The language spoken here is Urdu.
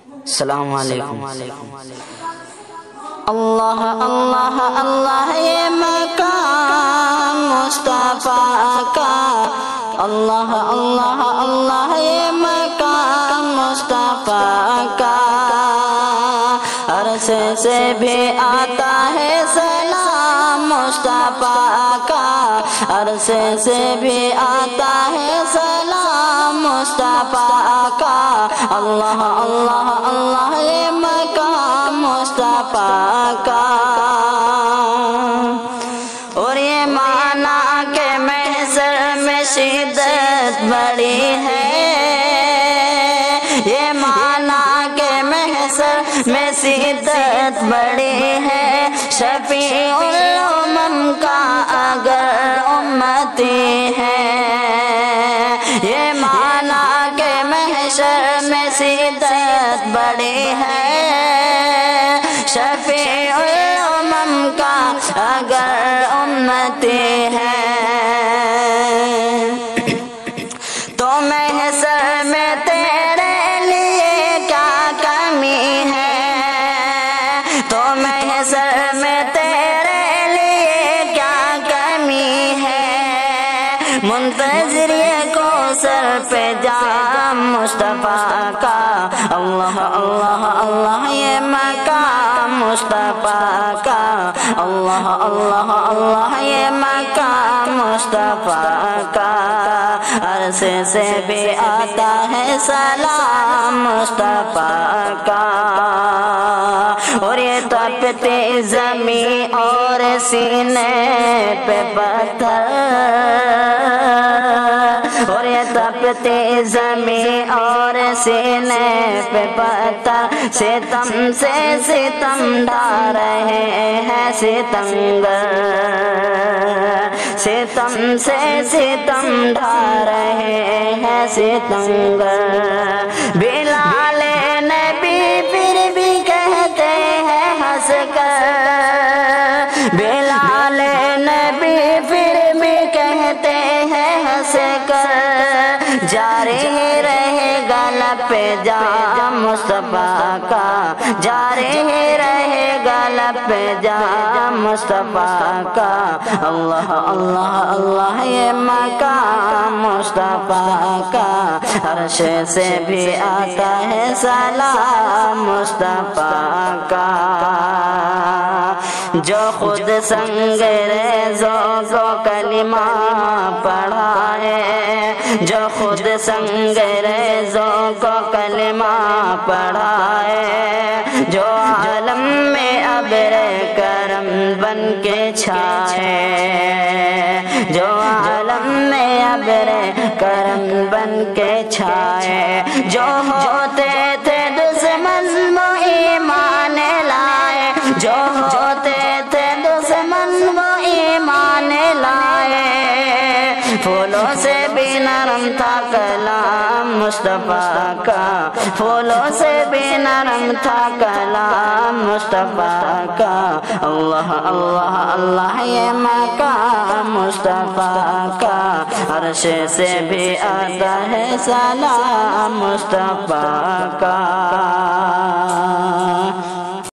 السلام علیکم۔ اللہ اللہ اللہ یہ مقام مصطفیٰ کا، اللہ اللہ اللہ یہ مقام مصطفیٰ کا، عرصے سے بھی آتا ہے سلام مصطفیٰ کا، عرصے سے بھی آتا ہے سلام مصطفیٰ کا، اللہ اللہ اللہ یہ مقام مصطفیٰ کا۔ اور یہ معنی کہ محشر میں شدت بڑی ہے، یہ معنی کہ محشر میں شدت بڑی ہے، شفیع الامم کا اگر امتی ہے، یہ معنی کہ محشر میں شدت بڑی ہے، شفیع الامم کا اگر امتی ہے، تو محشر میں تیرے لیے کیا کمی ہے، تو محشر میں تیرے لیے کیا کمی ہے، منتظر کو سر پہ جام مصطفیٰ کا، اللہ اللہ اللہ یہ مقام مصطفیٰ کا، اللہ اللہ اللہ یہ مقام مصطفیٰ کا، عرصے سے بھی آتا ہے سلام مصطفیٰ کا، اور یہ تپتی زمین اور سینے پہ پتھر، اور یہ تپتی زمین اور سینے پہ پتھر، ستم سے ستم ڈھا رہے ہیں ستمگر، ستم سے ستم ڈھا رہے ہیں ستمگر، بلال نبی پھر بھی کہتے ہیں ہنس کر، بلال نبی پھر بھی کہتے ہیں ہنس کر، جاری رہے گا لب جام مصطفیٰ کا، جاری رہے گا لب جام مصطفیٰ کا، اللہ اللہ اللہ یہ مقام مصطفیٰ کا، عرش سے بھی آتا ہے سلام مصطفیٰ کا، جو خود سنگ ریزوں کو کلمہ پڑھائے، جو خود سنگ ریزوں کو کلمہ پڑھائے، جو عالم میں ابر کرم بن کے چھائے، جو عالم میں ابر کرم بن کے چھائے، جو ہوتے تھے دشمن وہ ایمان لائے، جو ہوتے تھے دشمن وہ ایمان لائے، پھولوں سے بھی نرم تھا کلام مصطفیٰ کا، پھولوں سے بھی نرم تھا کلام مصطفیٰ کا، اللہ اللہ اللہ یہ مقام مصطفیٰ کا، عرش سے بھی آتا ہے سلام مصطفیٰ کا۔